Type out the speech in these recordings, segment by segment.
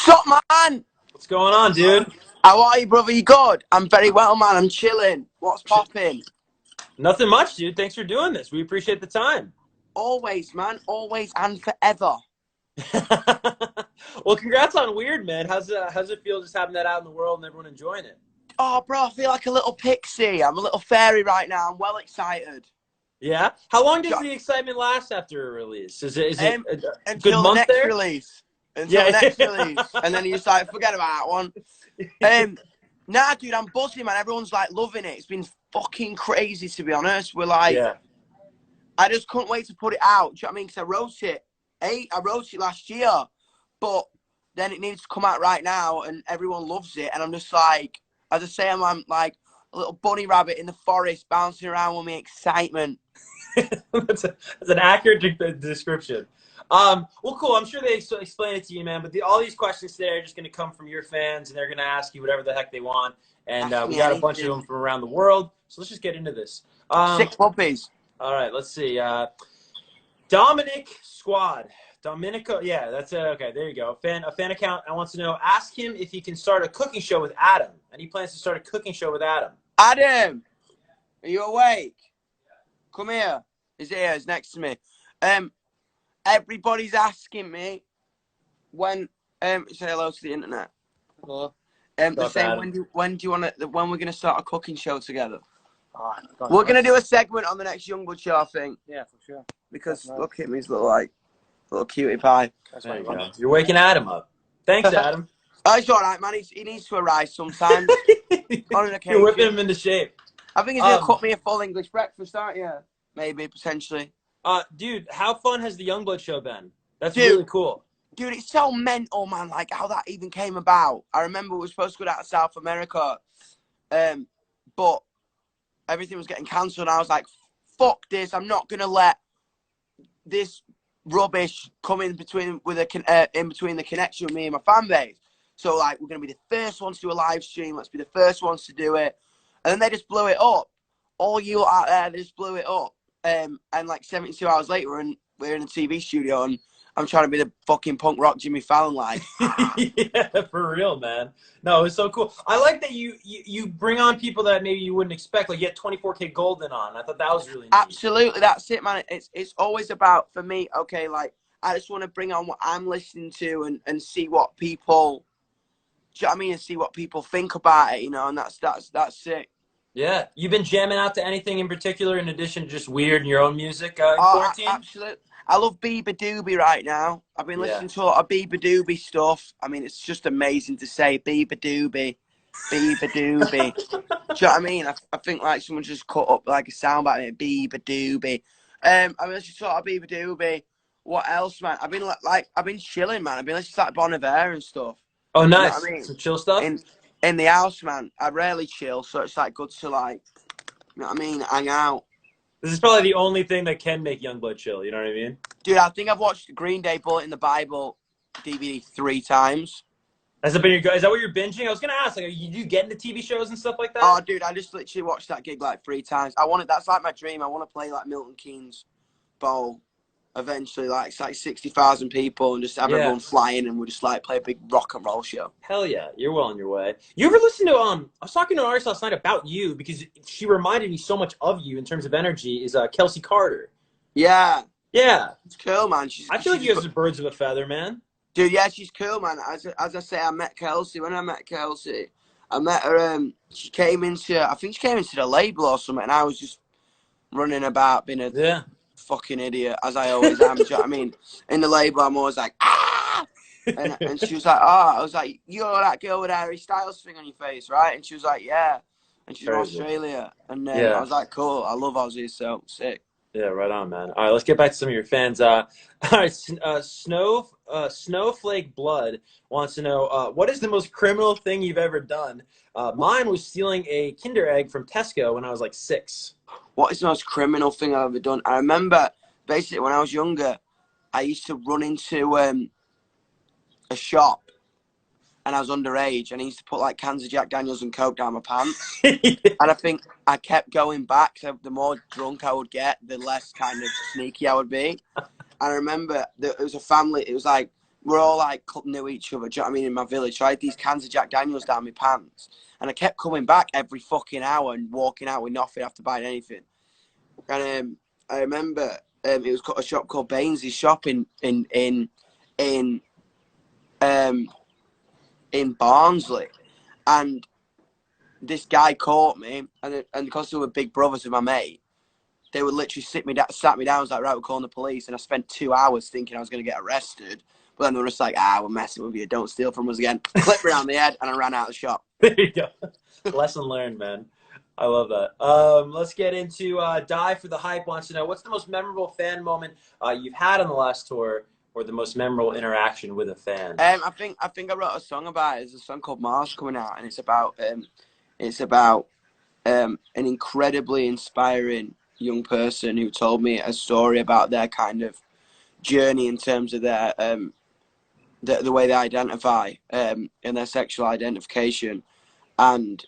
What's up, man? What's going on, dude? How are you, brother? You good? I'm very well, man. I'm chilling. What's popping? Nothing much, dude. Thanks for doing this. We appreciate the time. Always, man. Always and forever. Well, congrats on Weird, man. How's it feel just having that out in the world and everyone enjoying it? Oh, bro, I feel like a little pixie. I'm a little fairy right now. I'm well excited. Yeah? How long does the excitement last after a release? Is it a good until month the next there? release. Until the next release. And then you just like, forget about that one. Nah, dude, I'm buzzing, man. Everyone's like loving it. It's been fucking crazy, to be honest. We're like, Yeah. I just couldn't wait to put it out. Do you know what I mean? Because I wrote it last year, but then it needs to come out right now, and everyone loves it. And I'm just like, as I say, I'm like a little bunny rabbit in the forest, bouncing around with me excitement. that's an accurate description. Well, cool. I'm sure they explain it to you, man. But all these questions today are just going to come from your fans, and they're going to ask you whatever the heck they want. And we got a bunch of them from around the world. So let's just get into this. 6 puppies. All right, let's see. Dominic Squad. Domenico, yeah, that's okay. There you go. A fan account. I wants to know. Ask him if he can start a cooking show with Adam, and he plans to start a cooking show with Adam. Adam, are you awake? Come here. He's here. He's next to me. Everybody's asking me when. Say hello to the internet. Hello. They're saying when we're gonna start a cooking show together. We're gonna do a segment on the next Youngblood show, I think. Yeah, for sure. Because look at me, he's little cutie pie. There you go. You're waking Adam up. Thanks, Adam. Oh, it's all right, man. He needs to arise sometimes. On an occasion. You're whipping him into shape. I think he's gonna cook me a full English breakfast, aren't you? Maybe, potentially. Dude, how fun has the Youngblood show been? That's really cool. Dude, it's so mental, man. Like how that even came about. I remember we were supposed to go out to South America, but everything was getting cancelled. And I was like, "Fuck this! I'm not gonna let this rubbish come in between the connection with me and my fan base." So like, we're gonna be the first ones to do a live stream. Let's be the first ones to do it. And then they just blew it up. All you out there, they just blew it up. And like 72 hours later, we're in a TV studio, and I'm trying to be the fucking punk rock Jimmy Fallon, like. Yeah, for real, man. No, it's so cool. I like that you bring on people that maybe you wouldn't expect. Like you had 24K Golden on. I thought that was really neat. Absolutely, that's it, man. It's always about, for me, okay, like I just want to bring on what I'm listening to and see what people, do you know what I mean, and see what people think about it, you know, and that's sick. Yeah. You've been jamming out to anything in particular in addition to just Weird and your own music in quarantine? Absolutely. I love Bieber Doobie right now. I've been listening to a lot of Bieber Doobie stuff. I mean, it's just amazing to say Bieber Doobie. Bieber Doobie. Do you know what I mean? I think like someone just cut up like a sound about it. Bieber Doobie. I mean, listening to a lot of Bieber Doobie. What else, man? I've been chilling, man. I've been listening to like Bon Iver and stuff. Oh, nice. You know what I mean? Some chill stuff? In the house, man. I rarely chill, so it's like good to like, you know what I mean, hang out. This is probably the only thing that can make Youngblood chill, you know what I mean? Dude, I think I've watched Green Day Bullet in the Bible DVD 3 times. Is that what you're binging? I was going to ask, like, do you get into TV shows and stuff like that? Oh, dude, I just literally watched that gig like 3 times. That's like my dream. I want to play like Milton Keynes Bowl eventually. Like, it's like 60,000 people and just have everyone flying and we'll just like play a big rock and roll show. Hell yeah. You're well on your way. You ever listen to, I was talking to an artist last night about you because she reminded me so much of you in terms of energy, is Kelsey Carter. Yeah. Yeah. It's cool, man. I feel like you guys are birds of a feather, man. Dude, yeah, she's cool, man. As I say, I met Kelsey. When I met Kelsey, I met her, I think she came into the label or something, and I was just running about being a fucking idiot, as I always am. Do you know what I mean? In the label, I'm always like, ah! And she was like, oh, I was like, you're that girl with Harry Styles thing on your face, right? And she was like, yeah. And she's from Australia. And I was like, cool, I love Aussie, so sick. Yeah, right on, man. All right, let's get back to some of your fans. All right, Snowflake Blood wants to know, what is the most criminal thing you've ever done? Mine was stealing a Kinder Egg from Tesco when I was like 6. What is the most criminal thing I've ever done? I remember, basically, when I was younger, I used to run into a shop, and I was underage, and I used to put like cans of Jack Daniels and Coke down my pants. And I think I kept going back, so the more drunk I would get, the less kind of sneaky I would be. And I remember there was a family, it was like we're all like knew each other. Do you know what I mean? In my village, so I had these cans of Jack Daniels down my pants, and I kept coming back every fucking hour and walking out with nothing after buying anything. And I remember it was a shop called Baines's shop in Barnsley, and this guy caught me, and because they were big brothers with my mate, they would literally sat me down. I was like, right, we're calling the police, and I spent 2 hours thinking I was going to get arrested. But then they were just like, we're messing with you. Don't steal from us again. Clip me around the head, and I ran out of the shop. There you go. Lesson learned, man. I love that. Let's get into Die for the Hype wants to know, what's the most memorable fan moment you've had on the last tour, or the most memorable interaction with a fan? I think I wrote a song about it. There's a song called Mars coming out, and it's about an incredibly inspiring young person who told me a story about their kind of journey in terms of their the way they identify in their sexual identification, and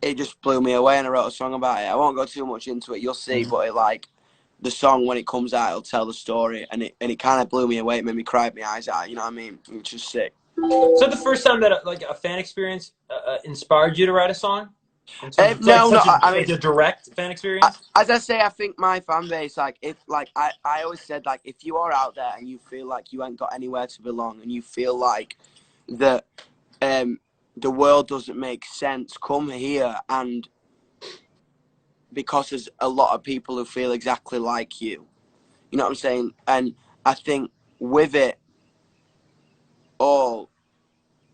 it just blew me away, and I wrote a song about it. I won't go too much into it, you'll see, but the song, when it comes out, it'll tell the story, and it kind of blew me away. It made me cry my eyes out, you know what I mean? Which is sick. So the first time that like a fan experience inspired you to write a song? No, I mean, like a direct fan experience. As I say, I think my fan base, I always said, like, if you are out there and you feel like you ain't got anywhere to belong, and you feel like that the world doesn't make sense, come here, and because there's a lot of people who feel exactly like you. You know what I'm saying? And I think with it all,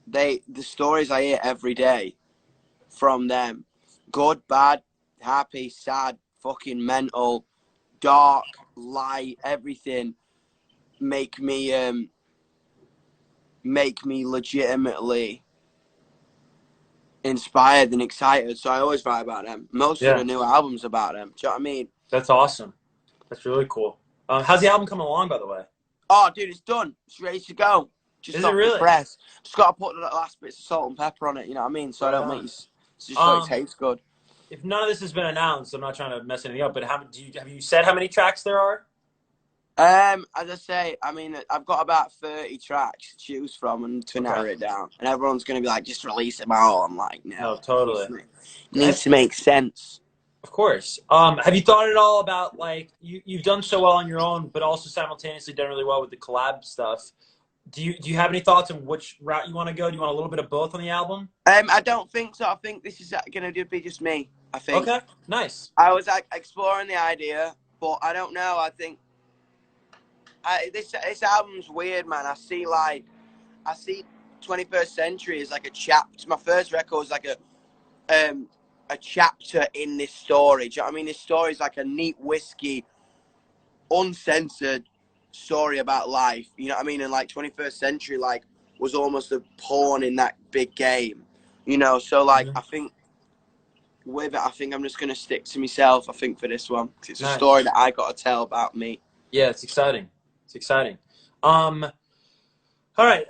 the stories I hear every day from them, good, bad, happy, sad, fucking mental, dark, light, everything, make me legitimately inspired and excited. So I always write about them. Most of the new albums about them. Do you know what I mean? That's awesome. That's really cool. How's the album coming along, by the way? Oh, dude, it's done. It's ready to go. Just Is it really? Press. Just got to put the last bits of salt and pepper on it. You know what I mean? So I don't make it. Just so it tastes good. If none of this has been announced, I'm not trying to mess anything up. But have you said how many tracks there are? As I say, I mean, I've got about 30 tracks to choose from and to narrow it down. And everyone's going to be like, just release them all. I'm like, no. Totally. It needs to make sense. Of course. Have you thought at all about, like, you've done so well on your own, but also simultaneously done really well with the collab stuff? Do you have any thoughts on which route you want to go? Do you want a little bit of both on the album? I don't think so. I think this is going to be just me, I think. Okay, nice. I was exploring the idea, but I don't know. I think this album's weird, man. I see 21st Century as like a chapter. My first record was like a chapter in this story. Do you know what I mean? This story is like a neat whiskey, uncensored story about life. You know what I mean? And like 21st Century was almost a pawn in that big game. You know, so I think with it, I think I'm just gonna stick to myself. I think for this one, 'cause it's a story that I got to tell about me. Yeah, it's exciting. It's exciting. All right.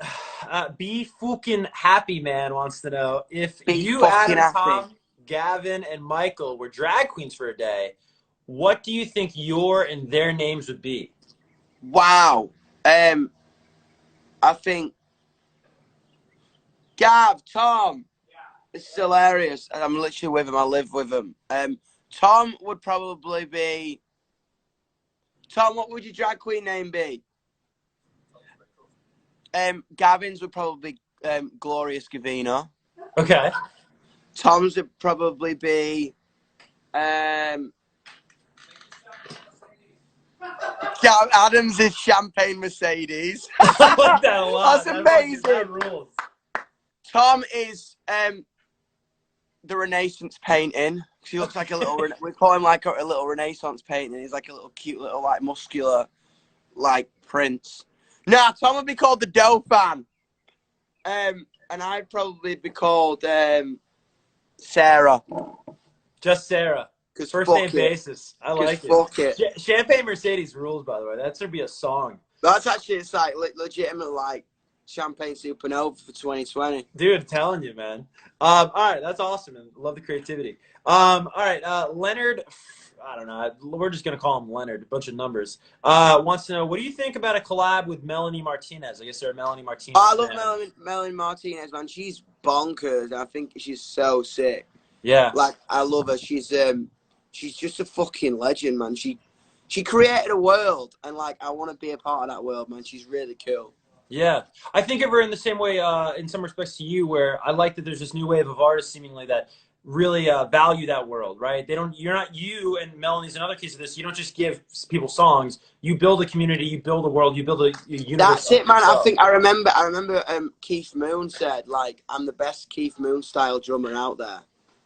Be fucking happy, man wants to know if you, Adam, Tom, Gavin, and Michael were drag queens for a day, what do you think your and their names would be? Wow. I think Gav, Tom. It's hilarious. I'm literally with him. I live with him. Tom would probably be. Tom, what would your drag queen name be? Gavin's would probably be Glorious Gavina. Okay. Tom's would probably be. Adam's is Champagne Mercedes. I like that a lot. That's amazing. That rules. Tom is the Renaissance painting. He looks like a little. We call him like a little Renaissance painting. He's like a little cute, little like muscular, like prince. Nah, Tom would be called the Dauphin. And I'd probably be called Sarah. Just Sarah. First name basis. I like it. Fuck it. Champagne Mercedes rules, by the way. That should be a song. That's actually, it's like legitimate, like Champagne Supernova for 2020. Dude, I'm telling you, man. All right, that's awesome, and love the creativity. All right, Leonard I don't know. We're just gonna call him Leonard. A bunch of numbers. Wants to know, what do you think about a collab with Melanie Martinez? I guess they're a Melanie Martinez. I love Melanie Martinez, man. She's bonkers. I think she's so sick. Yeah. Like, I love her. She's just a fucking legend, man. She created a world, and like, I want to be a part of that world, man. She's really cool. Yeah, I think of her in the same way, in some respects to you, where I like that there's this new wave of artists seemingly that really value that world, right? You're not, you and Melanie's another case of this. You don't just give people songs. You build a community, you build a world, you build a universe. That's it, man. I remember Keith Moon said, like, I'm the best Keith Moon style drummer out there.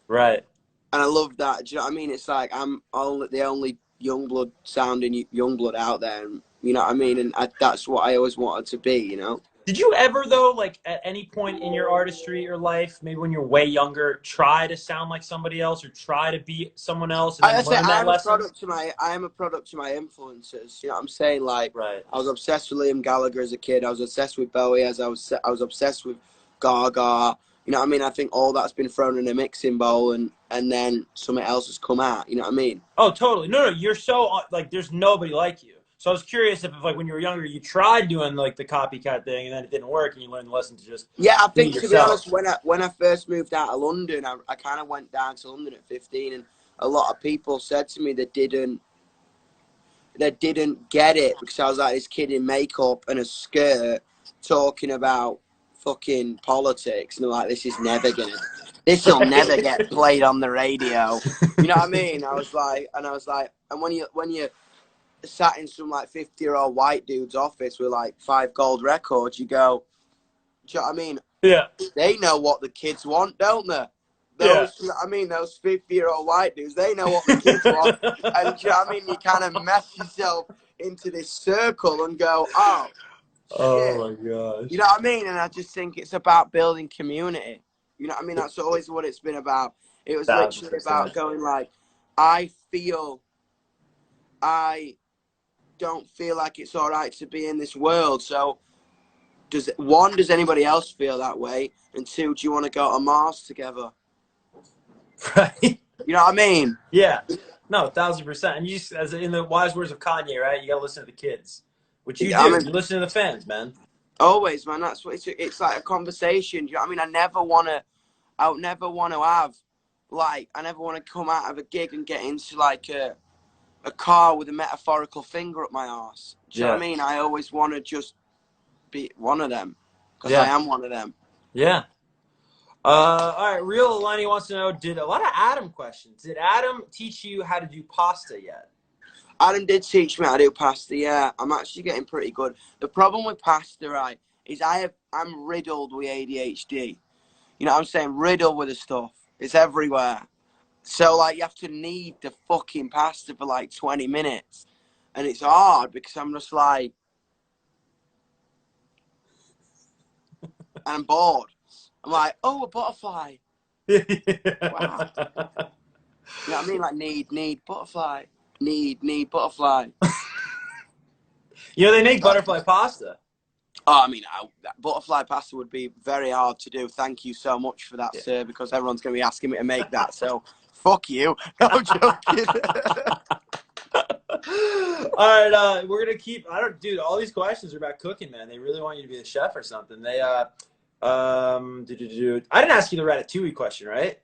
Right. And I love that. Do you know what I mean? It's like, I'm the only Youngblood sounding Youngblood out there. And, you know what I mean? And that's what I always wanted to be, you know? Did you ever, though, like at any point in your artistry or life, maybe when you're way younger, try to sound like somebody else or try to be someone else? And then learn that lesson? I am a product to my influences. You know what I'm saying? Like, right. I was obsessed with Liam Gallagher as a kid. I was obsessed with Bowie as I was obsessed with Gaga. You know what I mean? I think all that's been thrown in a mixing bowl, and then something else has come out. You know what I mean? Oh, totally. No, you're so, like, there's nobody like you. So I was curious if, like, when you were younger, you tried doing, like, the copycat thing, and then it didn't work, and you learned the lesson to just I think, be to be honest, yourself. when I first moved out of London, I kind of went down to London at 15, and a lot of people said to me they didn't get it, because I was like this kid in makeup and a skirt talking about fucking politics, and they're like, this will never get played on the radio. You know what I mean? I was like, and when you sat in some like 50-year-old white dude's office with like 5 gold records, you go, do you know what I mean? Yeah. They know what the kids want, don't they? Those, you know what I mean, those 50-year-old white dudes, they know what the kids want. And do you know what I mean? You kind of mess yourself into this circle and go, oh, shit. Oh my gosh. You know what I mean? And I just think it's about building community. You know what I mean? That's always what it's been about. It was literally about going like, I don't feel like it's all right to be in this world. So does anybody else feel that way? And 2, do you want to go to Mars together? Right. You know what I mean? Yeah. No, 1,000%. And you, as in the wise words of Kanye, right? You got to listen to the kids, which you do. I mean, you listen to the fans, man. Always, man. That's what it's like, a conversation. Do you know what I mean? I never want to have, like, I never want to come out of a gig and get into like a car with a metaphorical finger up my arse. Do you know what I mean? I always want to just be one of them, because I am one of them. Yeah. All right. Real Lenny wants to know, did a lot of Adam questions. Did Adam teach you how to do pasta yet? Adam did teach me how to do pasta, yeah. I'm actually getting pretty good. The problem with pasta, right, is I'm riddled with ADHD. You know what I'm saying? Riddled with the stuff. It's everywhere. So, like, you have to knead the fucking pasta for, like, 20 minutes. And it's hard because I'm just like... and I'm bored. I'm like, oh, a butterfly. Wow. You know what I mean? Like, knead, butterfly. Knead, butterfly. You know, they make butterfly pasta. Oh, I mean, that butterfly pasta would be very hard to do. Thank you so much for that, sir, because everyone's going to be asking me to make that. So... fuck you. No, I'm joking. All right, we're gonna keep. Dude. All these questions are about cooking, man. They really want you to be the chef or something. They, I didn't ask you the ratatouille question, right?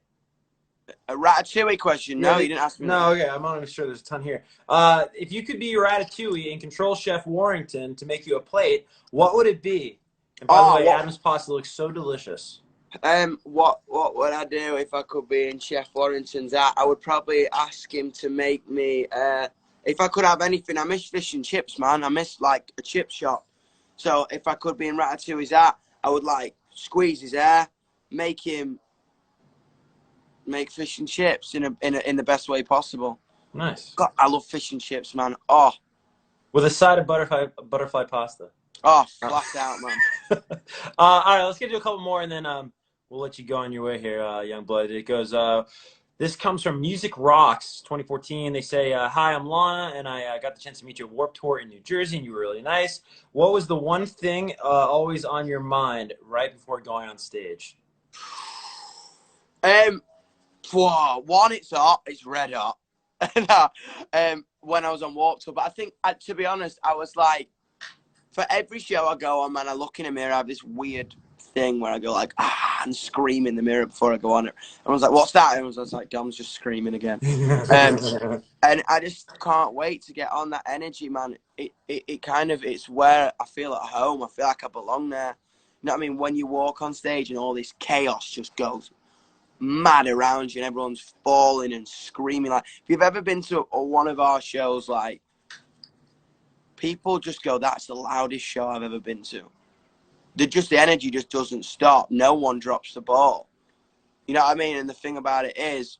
A ratatouille question? No, you didn't ask me. No, okay. I'm not sure. There's a ton here. If you could be ratatouille and control Chef Warrington to make you a plate, what would it be? And by the way, Adam's pasta looks so delicious. What would I do if I could be in Chef Warrington's hat? I would probably ask him to make me, if I could have anything, I miss fish and chips, man. I miss, like, a chip shop. So if I could be in Ratatouille's hat, I would, like, squeeze his hair, make him make fish and chips in the best way possible. Nice. God, I love fish and chips, man. Oh. With a side of butterfly pasta. Oh, flat out, man. All right, let's get to a couple more, and then we'll let you go on your way here, Youngblood. It goes, this comes from Music Rocks 2014. They say, hi, I'm Lana, and I got the chance to meet you at Warped Tour in New Jersey, and you were really nice. What was the one thing always on your mind right before going on stage? One, it's hot. It's red hot. no, when I was on Warped Tour. But I think, to be honest, I was like, for every show I go on, man, I look in a mirror, I have this weird thing where I go like, and scream in the mirror before I go on it. Everyone's like, what's that? And I was like, Dom's just screaming again. And I just can't wait to get on that energy, man. It kind of, it's where I feel at home. I feel like I belong there. You know what I mean? When you walk on stage and all this chaos just goes mad around you and everyone's falling and screaming. Like, if you've ever been to one of our shows, like, people just go, that's the loudest show I've ever been to. The energy just doesn't stop. No one drops the ball. You know what I mean? And the thing about it is,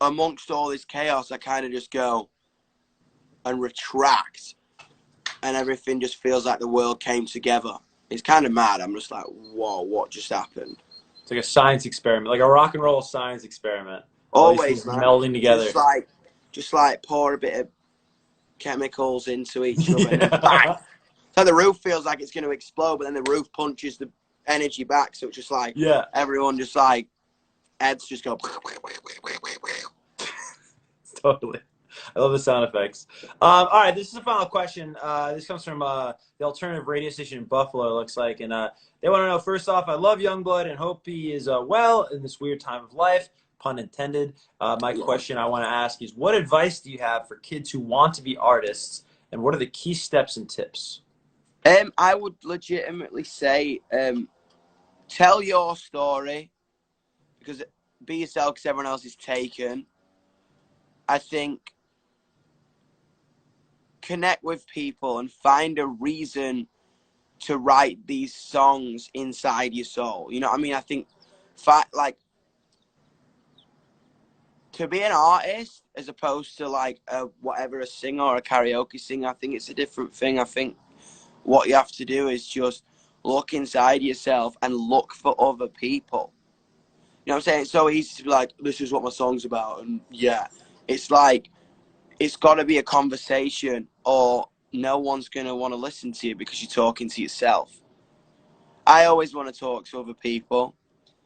amongst all this chaos, I kind of just go and retract. And everything just feels like the world came together. It's kind of mad. I'm just like, whoa, what just happened? It's like a science experiment, like a rock and roll science experiment. Always, man. Melding together. Just like pour a bit of chemicals into each other. And bang! So the roof feels like it's going to explode, but then the roof punches the energy back. So it's just like, everyone just like, heads just go. Totally. I love the sound effects. All right, this is the final question. This comes from the alternative radio station in Buffalo, it looks like. And they want to know, first off, I love Youngblood and hope he is well in this weird time of life, pun intended. My question I want to ask is, what advice do you have for kids who want to be artists, and what are the key steps and tips? I would legitimately say, tell your story, because be yourself because everyone else is taken. I think connect with people and find a reason to write these songs inside your soul. You know what I mean? I think, like, to be an artist as opposed to like a singer or a karaoke singer, I think it's a different thing. I think what you have to do is just look inside yourself and look for other people. You know what I'm saying? It's so easy to be like, this is what my song's about. And yeah, it's like, it's got to be a conversation or no one's going to want to listen to you because you're talking to yourself. I always want to talk to other people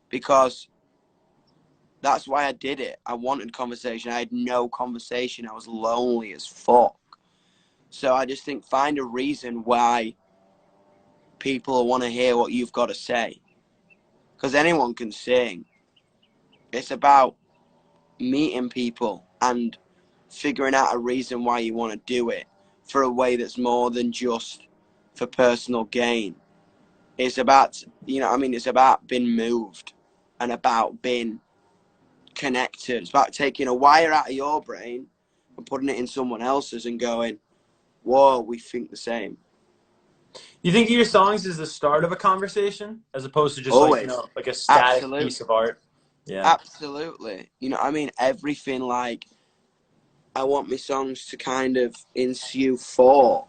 because that's why I did it. I wanted conversation. I had no conversation. I was lonely as fuck. So I just think find a reason why people want to hear what you've got to say. Because anyone can sing. It's about meeting people and figuring out a reason why you want to do it for a way that's more than just for personal gain. It's about, you know what I mean? It's about being moved and about being connected. It's about taking a wire out of your brain and putting it in someone else's and going, whoa, we think the same. You think of your songs as the start of a conversation as opposed to just Always. like a static Absolutely. piece of art? Yeah. Absolutely. You know what I mean? Everything, like, I want my songs to kind of ensue thought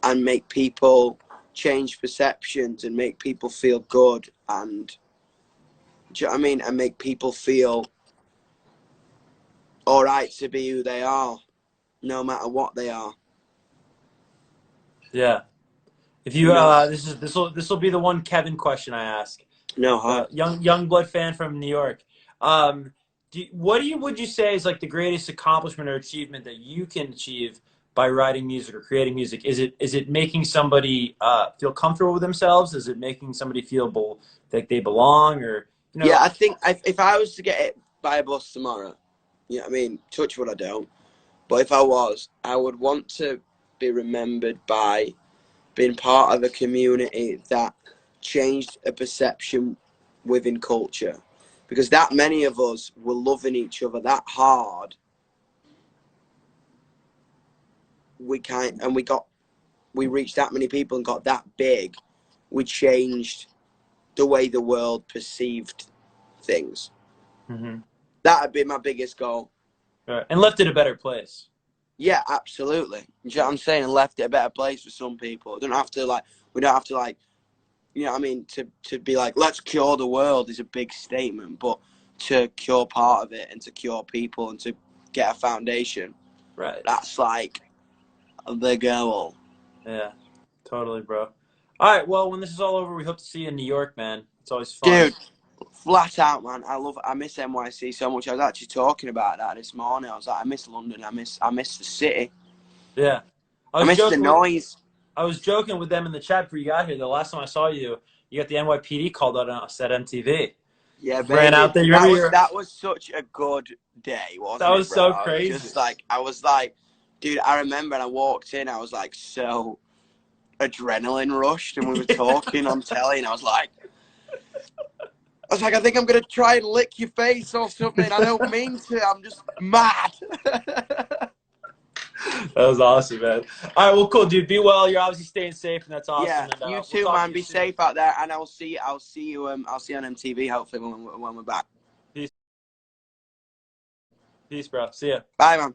and make people change perceptions and make people feel good and, do you know what I mean? And make people feel all right to be who they are, no matter what they are. Yeah. If you this will be the one Kevin question I ask. No, huh? Youngblood fan from New York. Would you say is like the greatest accomplishment or achievement that you can achieve by writing music or creating music? Is it making somebody feel comfortable with themselves? Is it making somebody feel like they belong? Or Yeah, I think if I was to get hit by a bus tomorrow, you know what I mean? Touch wood, I don't. But if I was, I would want to be remembered by being part of a community that changed a perception within culture. Because that many of us were loving each other that hard. We reached that many people and got that big. We changed the way the world perceived things. Mm-hmm. That would be my biggest goal. And left it a better place. Yeah, absolutely. You know what I'm saying? And left it a better place for some people. We don't have to you know what I mean? To be like, let's cure the world is a big statement, but to cure part of it and to cure people and to get a foundation. Right. That's like the goal. Yeah, totally, bro. All right, well, when this is all over, we hope to see you in New York, man. It's always fun. Dude, flat out, man. I miss NYC so much. I was actually talking about that this morning. I was like, I miss London. I miss the city. Yeah. I miss the noise. I was joking with them in the chat before you got here. The last time I saw you, you got the NYPD called out on us at MTV. Yeah, baby. Ran out there. That was such a good day, wasn't it? That was bro? so crazy. I was like, dude, I remember and I walked in, I was like so adrenaline rushed, and we were talking on telly, and I was like, I think I'm gonna try and lick your face or something. I don't mean to. I'm just mad. That was awesome, man. All right, well, cool, dude. Be well. You're obviously staying safe, and that's awesome. Yeah, and, you too, man. Be safe out there, and I'll see you on MTV hopefully when we're back. Peace, bro. See ya. Bye, man.